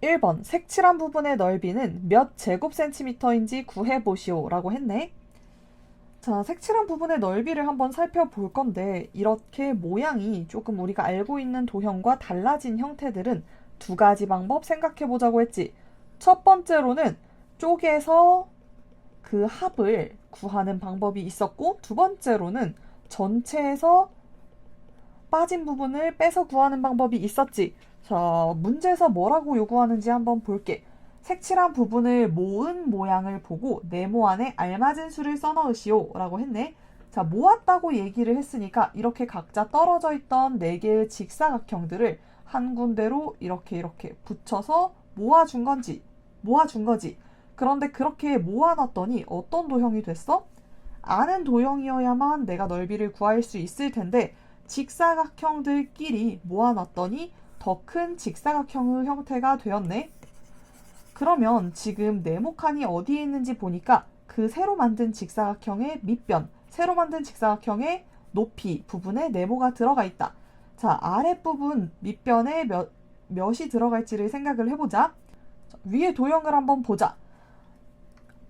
1번 색칠한 부분의 넓이는 몇 제곱센티미터인지 구해보시오 라고 했네. 자, 색칠한 부분의 넓이를 한번 살펴볼 건데 이렇게 모양이 조금 우리가 알고 있는 도형과 달라진 형태들은 두 가지 방법 생각해 보자고 했지. 첫 번째로는 쪼개서 그 합을 구하는 방법이 있었고, 두 번째로는 전체에서 빠진 부분을 빼서 구하는 방법이 있었지. 자, 문제에서 뭐라고 요구하는지 한번 볼게. 색칠한 부분을 모은 모양을 보고 네모 안에 알맞은 수를 써넣으시오 라고 했네. 자, 모았다고 얘기를 했으니까 이렇게 각자 떨어져 있던 4개의 직사각형들을 한 군데로 이렇게 붙여서 모아준 거지. 그런데 그렇게 모아놨더니 어떤 도형이 됐어? 아는 도형이어야만 내가 넓이를 구할 수 있을 텐데 직사각형들끼리 모아놨더니 더 큰 직사각형의 형태가 되었네. 그러면 지금 네모칸이 어디에 있는지 보니까 그 새로 만든 직사각형의 밑변, 새로 만든 직사각형의 높이 부분에 네모가 들어가 있다. 자, 아랫부분 밑변에 몇이 들어갈지를 생각을 해보자. 위에 도형을 한번 보자.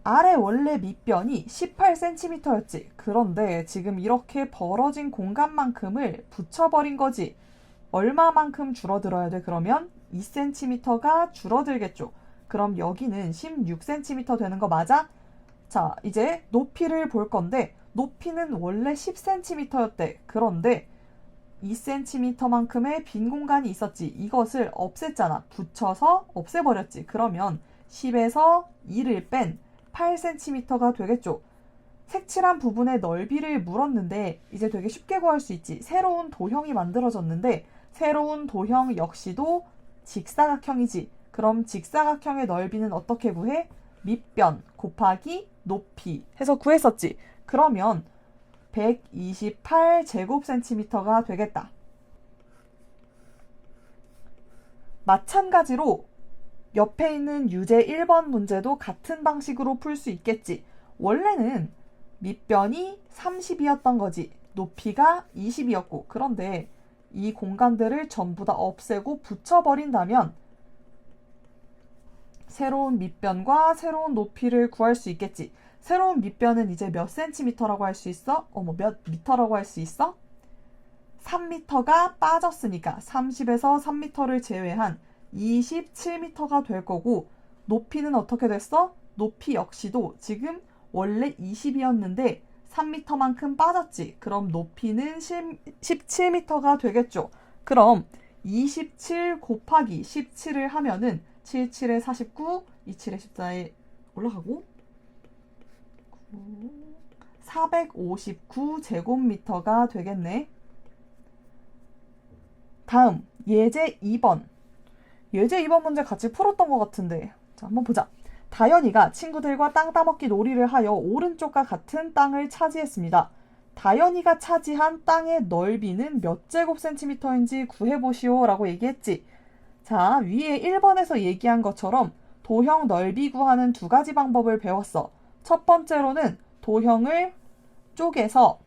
아래 원래 밑변이 18cm였지. 그런데 지금 이렇게 벌어진 공간만큼을 붙여버린 거지. 얼마만큼 줄어들어야 돼? 그러면 2cm가 줄어들겠죠. 그럼 여기는 16cm 되는 거 맞아? 자, 이제 높이를 볼 건데 높이는 원래 10cm였대. 그런데 2cm만큼의 빈 공간이 있었지. 이것을 없앴잖아. 붙여서 없애버렸지. 그러면 10에서 2를 뺀 8cm가 되겠죠. 색칠한 부분의 넓이를 물었는데 이제 되게 쉽게 구할 수 있지. 새로운 도형이 만들어졌는데 새로운 도형 역시도 직사각형이지. 그럼 직사각형의 넓이는 어떻게 구해? 밑변 곱하기 높이 해서 구했었지. 그러면 128제곱센티미터가 되겠다. 마찬가지로 옆에 있는 유제 1번 문제도 같은 방식으로 풀 수 있겠지. 원래는 밑변이 30이었던 거지. 높이가 20이었고. 그런데 이 공간들을 전부 다 없애고 붙여버린다면 새로운 밑변과 새로운 높이를 구할 수 있겠지. 새로운 밑변은 이제 몇 센티미터라고 할 수 있어? 몇 미터라고 할 수 있어? 3m가 빠졌으니까 30에서 3m를 제외한 27m가 될 거고, 높이는 어떻게 됐어? 높이 역시도 지금 원래 20이었는데 3m만큼 빠졌지. 그럼 높이는 17m가 되겠죠. 그럼 27 곱하기 17을 하면은 77에 49, 27에 14에 올라가고 459제곱미터가 되겠네. 다음 예제 2번. 예제 2번 문제 같이 풀었던 것 같은데, 자, 한번 보자. 다현이가 친구들과 땅 따먹기 놀이를 하여 오른쪽과 같은 땅을 차지했습니다. 다현이가 차지한 땅의 넓이는 몇 제곱센티미터인지 구해보시오 라고 얘기했지. 자, 위에 1번에서 얘기한 것처럼 도형 넓이 구하는 두 가지 방법을 배웠어. 첫 번째로는 도형을 쪼개서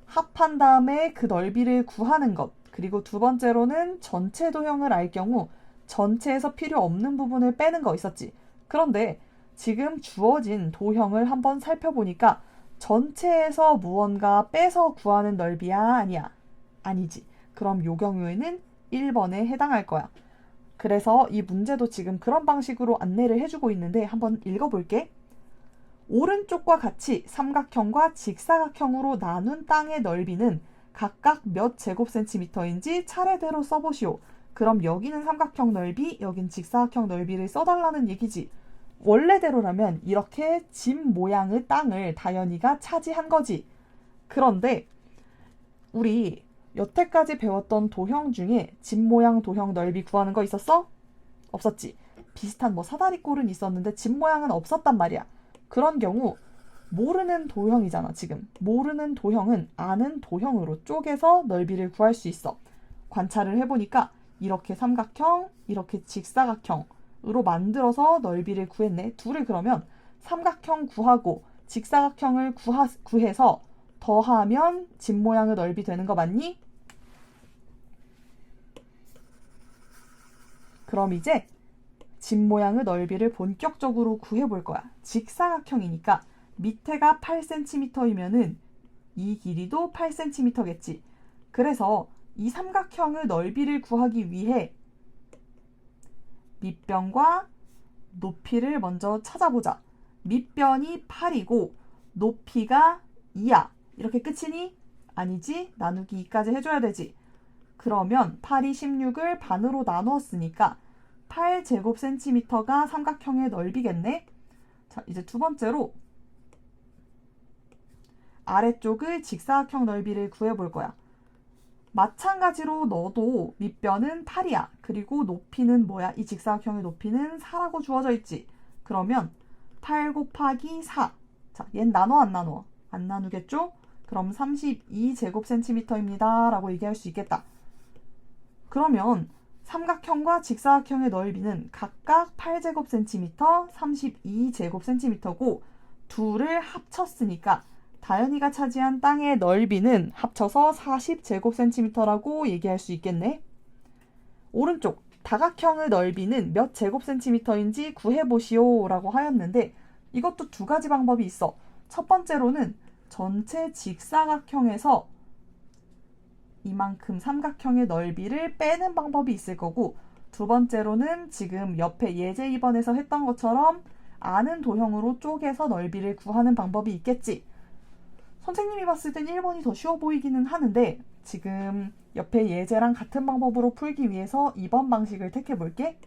합한 다음에 그 넓이를 구하는 것. 그리고 두 번째로는 전체 도형을 알 경우 전체에서 필요 없는 부분을 빼는 거 있었지. 그런데 지금 주어진 도형을 한번 살펴보니까 전체에서 무언가 빼서 구하는 넓이야? 아니야? 아니지. 그럼 이 경우에는 1번에 해당할 거야. 그래서 이 문제도 지금 그런 방식으로 안내를 해주고 있는데 한번 읽어볼게. 오른쪽과 같이 삼각형과 직사각형으로 나눈 땅의 넓이는 각각 몇 제곱센티미터인지 차례대로 써보시오. 그럼 여기는 삼각형 넓이, 여긴 직사각형 넓이를 써달라는 얘기지. 원래대로라면 이렇게 집 모양의 땅을 다현이가 차지한 거지. 그런데 우리 여태까지 배웠던 도형 중에 집 모양 도형 넓이 구하는 거 있었어? 없었지. 비슷한 사다리꼴은 있었는데 집 모양은 없었단 말이야. 그런 경우 모르는 도형이잖아. 지금 모르는 도형은 아는 도형으로 쪼개서 넓이를 구할 수 있어. 관찰을 해보니까 이렇게 삼각형, 이렇게 직사각형으로 만들어서 넓이를 구했네. 둘을 그러면 삼각형 구하고 직사각형을 구해서 더하면 집 모양의 넓이 되는 거 맞니? 그럼 이제 집 모양의 넓이를 본격적으로 구해볼 거야. 직사각형이니까 밑에가 8cm이면은 이 길이도 8cm겠지. 그래서 이 삼각형의 넓이를 구하기 위해 밑변과 높이를 먼저 찾아보자. 밑변이 8이고 높이가 2야. 이렇게 끝이니? 아니지. 나누기 2까지 해줘야 되지. 그러면 8이 16을 반으로 나누었으니까 8제곱cm가 삼각형의 넓이겠네. 자, 이제 두 번째로 아래쪽의 직사각형 넓이를 구해볼 거야. 마찬가지로 너도 밑변은 8이야. 그리고 높이는 뭐야? 이 직사각형의 높이는 4라고 주어져 있지. 그러면 8 곱하기 4. 자, 얘는 나눠 안 나눠? 안 나누겠죠? 그럼 32제곱cm입니다. 라고 얘기할 수 있겠다. 그러면 삼각형과 직사각형의 넓이는 각각 8제곱cm, 32제곱cm고 둘을 합쳤으니까 다현이가 차지한 땅의 넓이는 합쳐서 40제곱cm라고 얘기할 수 있겠네. 오른쪽 다각형의 넓이는 몇 제곱cm인지 구해보시오 라고 하였는데 이것도 두 가지 방법이 있어. 첫 번째로는 전체 직사각형에서 이만큼 삼각형의 넓이를 빼는 방법이 있을 거고 두 번째로는 지금 옆에 예제 2번에서 했던 것처럼 아는 도형으로 쪼개서 넓이를 구하는 방법이 있겠지. 선생님이 봤을 땐 1번이 더 쉬워 보이기는 하는데 지금 옆에 예제랑 같은 방법으로 풀기 위해서 2번 방식을 택해볼게.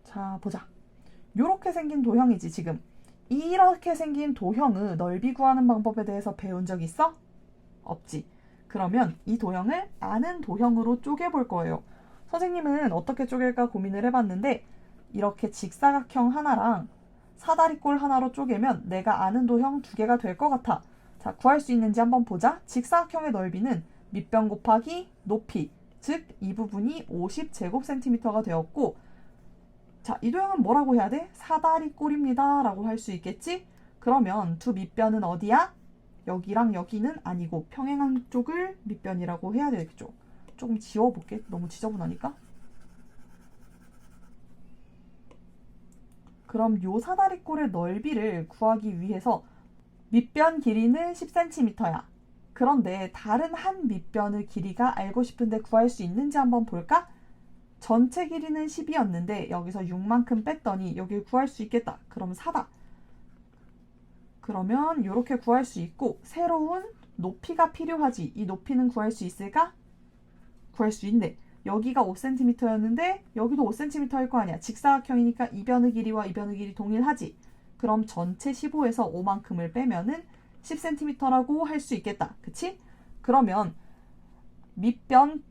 자, 보자. 이렇게 생긴 도형이지 지금. 이렇게 생긴 도형의 넓이 구하는 방법에 대해서 배운 적 있어? 없지. 그러면 이 도형을 아는 도형으로 쪼개볼 거예요. 선생님은 어떻게 쪼갤까 고민을 해봤는데 이렇게 직사각형 하나랑 사다리꼴 하나로 쪼개면 내가 아는 도형 두 개가 될 것 같아. 자, 구할 수 있는지 한번 보자. 직사각형의 넓이는 밑변 곱하기 높이, 즉 이 부분이 50제곱cm가 되었고 자, 이 도형은 뭐라고 해야 돼? 사다리꼴입니다 라고 할 수 있겠지? 그러면 두 밑변은 어디야? 여기랑 여기는 아니고 평행한 쪽을 밑변이라고 해야 되겠죠. 조금 지워볼게. 너무 지저분하니까. 그럼 요 사다리꼴의 넓이를 구하기 위해서 밑변 길이는 10cm야. 그런데 다른 한 밑변의 길이가 알고 싶은데 구할 수 있는지 한번 볼까? 전체 길이는 10이었는데 여기서 6만큼 뺐더니 여길 구할 수 있겠다. 그럼 4다. 그러면 이렇게 구할 수 있고 새로운 높이가 필요하지. 이 높이는 구할 수 있을까? 구할 수 있네. 여기가 5cm였는데 여기도 5cm일 거 아니야. 직사각형이니까 이 변의 길이와 이 변의 길이 동일하지. 그럼 전체 15에서 5만큼을 빼면은 10cm라고 할 수 있겠다. 그치? 그러면 밑변,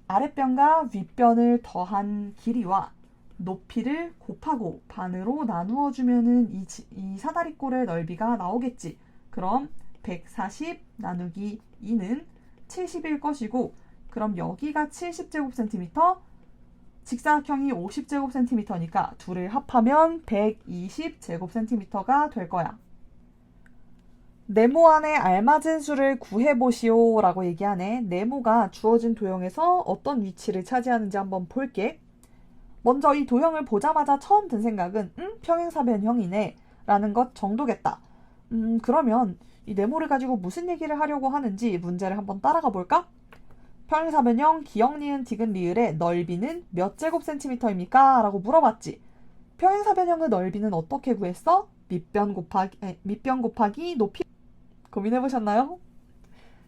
아랫변과 윗변을 더한 길이와 높이를 곱하고 반으로 나누어 주면은 이 사다리꼴의 넓이가 나오겠지. 그럼 140 나누기 2는 70일 것이고 그럼 여기가 70제곱cm, 직사각형이 50제곱cm니까 둘을 합하면 120제곱cm가 될 거야. 네모 안에 알맞은 수를 구해보시오 라고 얘기하네. 네모가 주어진 도형에서 어떤 위치를 차지하는지 한번 볼게. 먼저 이 도형을 보자마자 처음 든 생각은 평행사변형이네 라는 것 정도겠다. 그러면 이 네모를 가지고 무슨 얘기를 하려고 하는지 문제를 한번 따라가 볼까? 평행사변형 기역, 니은, 디귿, 리을의 넓이는 몇 제곱cm입니까? 라고 물어봤지. 평행사변형의 넓이는 어떻게 구했어? 밑변 곱하기 높이. 고민해보셨나요?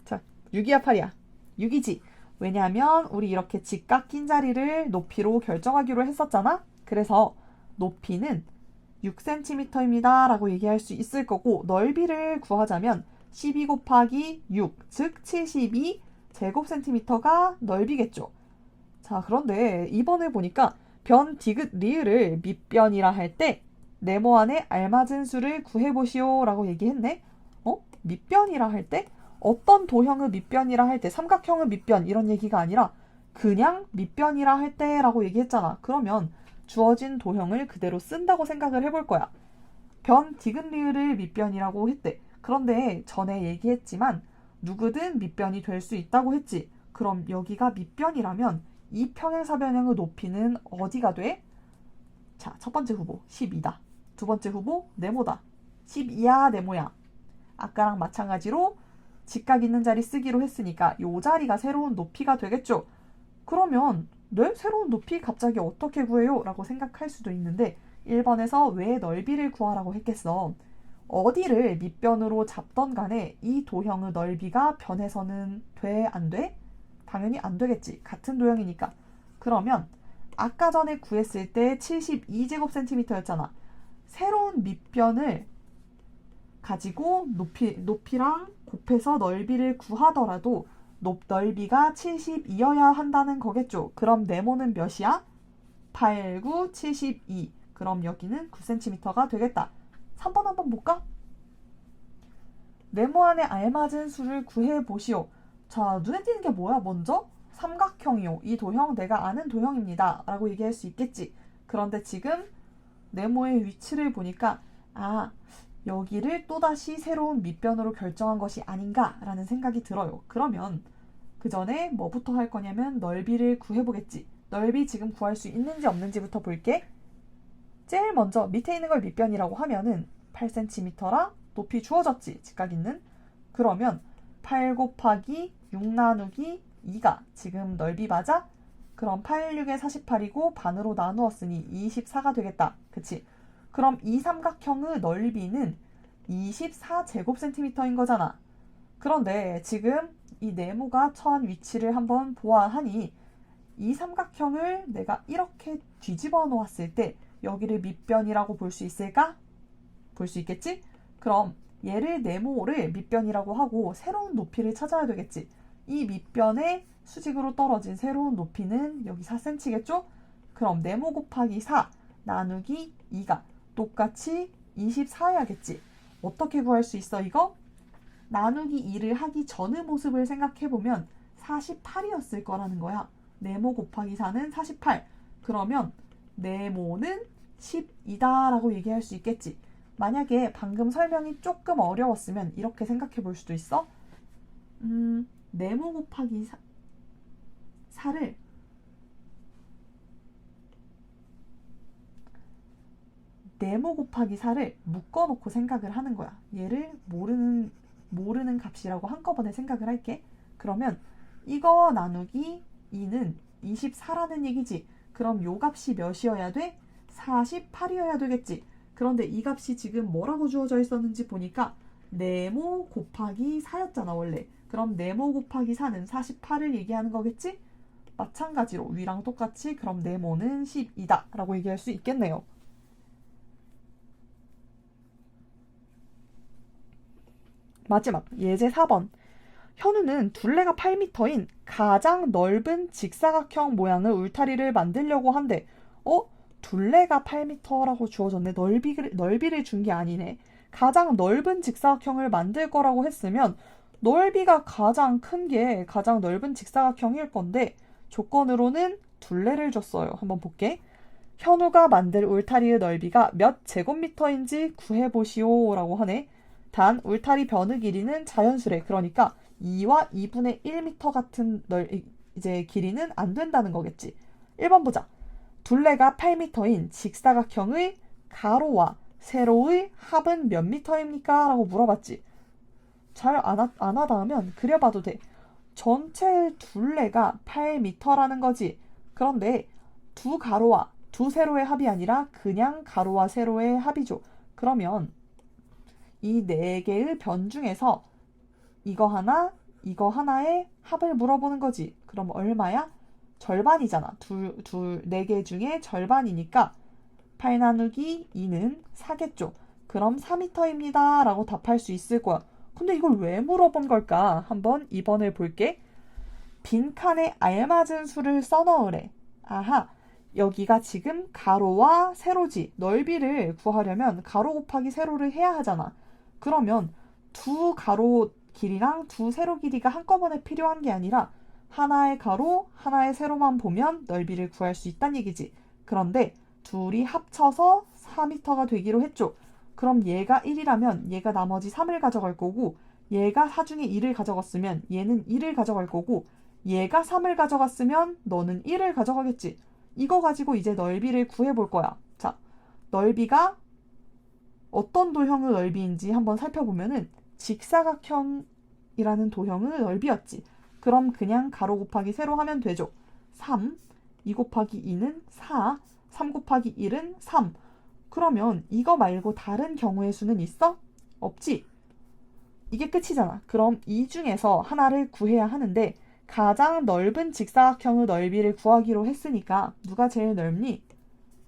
자, 6이야 8이야? 6이지. 왜냐하면 우리 이렇게 직각 낀 자리를 높이로 결정하기로 했었잖아. 그래서 높이는 6cm입니다 라고 얘기할 수 있을 거고 넓이를 구하자면 12 곱하기 6, 즉 72제곱cm가 넓이겠죠. 자, 그런데 2번을 보니까 변, 디귿, 리을을 밑변이라 할 때 네모 안에 알맞은 수를 구해보시오 라고 얘기했네. 밑변이라 할 때? 어떤 도형의 밑변이라 할 때, 삼각형의 밑변 이런 얘기가 아니라 그냥 밑변이라 할 때라고 얘기했잖아. 그러면 주어진 도형을 그대로 쓴다고 생각을 해볼 거야. 변, 디귿, 리을을 밑변이라고 했대. 그런데 전에 얘기했지만 누구든 밑변이 될 수 있다고 했지. 그럼 여기가 밑변이라면 이 평행사변형의 높이는 어디가 돼? 자, 첫 번째 후보 12다. 두 번째 후보 네모다. 12야 네모야. 아까랑 마찬가지로 직각 있는 자리 쓰기로 했으니까 이 자리가 새로운 높이가 되겠죠. 그러면 네? 새로운 높이 갑자기 어떻게 구해요? 라고 생각할 수도 있는데 1번에서 왜 넓이를 구하라고 했겠어? 어디를 밑변으로 잡던 간에 이 도형의 넓이가 변해서는 돼? 안 돼? 당연히 안 되겠지. 같은 도형이니까. 그러면 아까 전에 구했을 때 72제곱cm였잖아. 새로운 밑변을 가지고 높이랑 곱해서 넓이를 구하더라도 넓이가 72여야 한다는 거겠죠. 그럼 네모는 몇이야? 8, 9, 72. 그럼 여기는 9cm가 되겠다. 3번 한번 볼까? 네모 안에 알맞은 수를 구해보시오. 자, 눈에 띄는 게 뭐야? 먼저 삼각형이요. 이 도형 내가 아는 도형입니다. 라고 얘기할 수 있겠지. 그런데 지금 네모의 위치를 보니까 여기를 또다시 새로운 밑변으로 결정한 것이 아닌가 라는 생각이 들어요. 그러면 그 전에 뭐부터 할 거냐면 넓이를 구해보겠지. 넓이 지금 구할 수 있는지 없는지부터 볼게. 제일 먼저 밑에 있는 걸 밑변이라고 하면은 8cm라 높이 주어졌지. 직각 있는. 그러면 8 곱하기 6 나누기 2가 지금 넓이 맞아? 그럼 8, 6에 48이고 반으로 나누었으니 24가 되겠다. 그치? 그럼 이 삼각형의 넓이는 24제곱cm인 거잖아. 그런데 지금 이 네모가 처한 위치를 한번 보아하니 이 삼각형을 내가 이렇게 뒤집어 놓았을 때 여기를 밑변이라고 볼 수 있을까? 볼 수 있겠지? 그럼 얘를 네모를 밑변이라고 하고 새로운 높이를 찾아야 되겠지. 이 밑변의 수직으로 떨어진 새로운 높이는 여기 4cm겠죠? 그럼 네모 곱하기 4 나누기 2가 똑같이 24야겠지. 어떻게 구할 수 있어 이거? 나누기 2를 하기 전의 모습을 생각해보면 48이었을 거라는 거야. 네모 곱하기 4는 48. 그러면 네모는 12다 라고 얘기할 수 있겠지. 만약에 방금 설명이 조금 어려웠으면 이렇게 생각해 볼 수도 있어. 네모 곱하기 4를 네모 곱하기 4를 묶어놓고 생각을 하는 거야. 얘를 모르는 값이라고 한꺼번에 생각을 할게. 그러면 이거 나누기 2는 24라는 얘기지. 그럼 요 값이 몇이어야 돼? 48이어야 되겠지. 그런데 이 값이 지금 뭐라고 주어져 있었는지 보니까 네모 곱하기 4였잖아 원래. 그럼 네모 곱하기 4는 48을 얘기하는 거겠지? 마찬가지로 위랑 똑같이 그럼 네모는 12다 라고 얘기할 수 있겠네요. 마지막 예제 4번. 현우는 둘레가 8m인 가장 넓은 직사각형 모양의 울타리를 만들려고 한대. 둘레가 8m라고 주어졌네. 넓이를 준 게 아니네. 가장 넓은 직사각형을 만들 거라고 했으면 넓이가 가장 큰 게 가장 넓은 직사각형일 건데 조건으로는 둘레를 줬어요. 한번 볼게. 현우가 만들 울타리의 넓이가 몇 제곱미터인지 구해보시오 라고 하네. 단 울타리 변의 길이는 자연수래. 그러니까 2와 2분의 1m 같은 이제 길이는 안 된다는 거겠지. 1번 보자. 둘레가 8m인 직사각형의 가로와 세로의 합은 몇 미터입니까? 라고 물어봤지. 잘 안 하다 하면 그려봐도 돼. 전체 둘레가 8m라는 거지. 그런데 두 가로와 두 세로의 합이 아니라 그냥 가로와 세로의 합이죠. 그러면 이 네 개의 변 중에서 이거 하나의 합을 물어보는 거지. 그럼 얼마야? 절반이잖아. 네 개 중에 절반이니까 8 나누기 2는 4겠죠. 그럼 4m입니다. 라고 답할 수 있을 거야. 근데 이걸 왜 물어본 걸까? 한번 2번을 볼게. 빈칸에 알맞은 수를 써넣으래. 아하, 여기가 지금 가로와 세로지. 넓이를 구하려면 가로 곱하기 세로를 해야 하잖아. 그러면 두 가로 길이랑 두 세로 길이가 한꺼번에 필요한 게 아니라 하나의 가로, 하나의 세로만 보면 넓이를 구할 수 있다는 얘기지. 그런데 둘이 합쳐서 4m가 되기로 했죠. 그럼 얘가 1이라면 얘가 나머지 3을 가져갈 거고 얘가 4 중에 2를 가져갔으면 얘는 2를 가져갈 거고 얘가 3을 가져갔으면 너는 1을 가져가겠지. 이거 가지고 이제 넓이를 구해볼 거야. 자, 넓이가 어떤 도형의 넓이인지 한번 살펴보면은 직사각형이라는 도형의 넓이였지. 그럼 그냥 가로 곱하기 세로 하면 되죠. 3, 2 곱하기 2는 4, 3 곱하기 1은 3. 그러면 이거 말고 다른 경우의 수는 있어? 없지. 이게 끝이잖아. 그럼 이 중에서 하나를 구해야 하는데 가장 넓은 직사각형의 넓이를 구하기로 했으니까 누가 제일 넓니?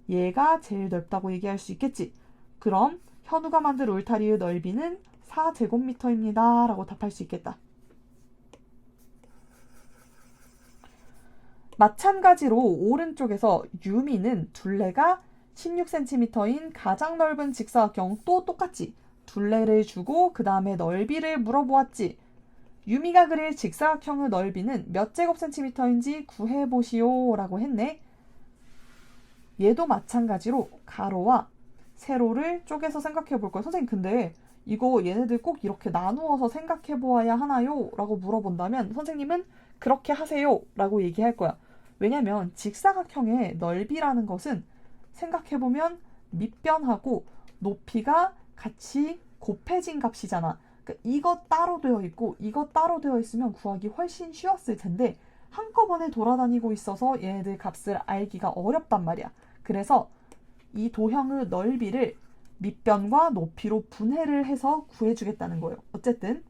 얘가 제일 넓다고 얘기할 수 있겠지. 그럼 현우가 만든 울타리의 넓이는 4제곱미터입니다. 라고 답할 수 있겠다. 마찬가지로 오른쪽에서 유미는 둘레가 16cm인 가장 넓은 직사각형 또 똑같지. 둘레를 주고 그 다음에 넓이를 물어보았지. 유미가 그릴 직사각형의 넓이는 몇 제곱센티미터인지 구해보시오 라고 했네. 얘도 마찬가지로 가로와 세로를 쪼개서 생각해 볼 거야. 선생님 근데 이거 얘네들 꼭 이렇게 나누어서 생각해 보아야 하나요? 라고 물어본다면 선생님은 그렇게 하세요 라고 얘기할 거야. 왜냐면 직사각형의 넓이라는 것은 생각해보면 밑변하고 높이가 같이 곱해진 값이잖아. 그러니까 이거 따로 되어 있고 이거 따로 되어 있으면 구하기 훨씬 쉬웠을 텐데 한꺼번에 돌아다니고 있어서 얘네들 값을 알기가 어렵단 말이야. 그래서 이 도형의 넓이를 밑변과 높이로 분해를 해서 구해주겠다는 거예요. 어쨌든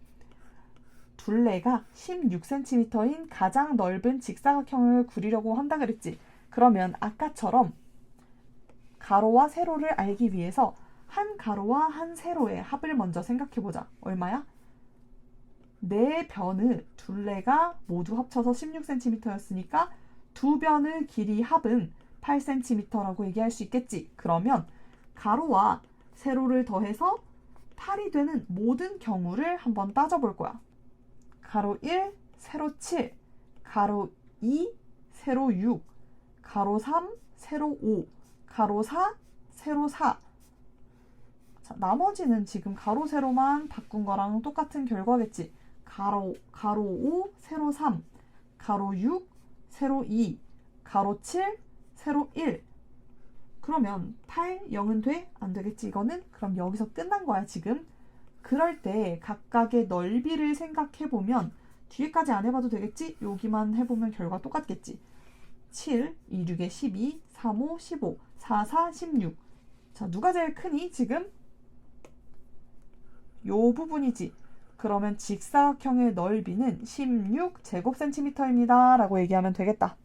둘레가 16cm인 가장 넓은 직사각형을 그리려고 한다 그랬지. 그러면 아까처럼 가로와 세로를 알기 위해서 한 가로와 한 세로의 합을 먼저 생각해보자. 얼마야? 네 변의 둘레가 모두 합쳐서 16cm였으니까 두 변의 길이 합은 8cm라고 얘기할 수 있겠지. 그러면 가로와 세로를 더해서 8이 되는 모든 경우를 한번 따져볼 거야. 가로 1, 세로 7, 가로 2, 세로 6, 가로 3, 세로 5, 가로 4, 세로 4. 자, 나머지는 지금 가로, 세로만 바꾼 거랑 똑같은 결과겠지. 가로 5, 세로 3, 가로 6, 세로 2, 가로 7, 세로 1. 그러면 8, 0은 돼? 안 되겠지 이거는? 그럼 여기서 끝난 거야 지금. 그럴 때 각각의 넓이를 생각해보면 뒤에까지 안 해봐도 되겠지? 여기만 해보면 결과 똑같겠지. 7, 2, 6에 12, 3, 5, 15, 4, 4, 16. 자, 누가 제일 크니 지금? 요 부분이지. 그러면 직사각형의 넓이는 16제곱센티미터입니다. 라고 얘기하면 되겠다.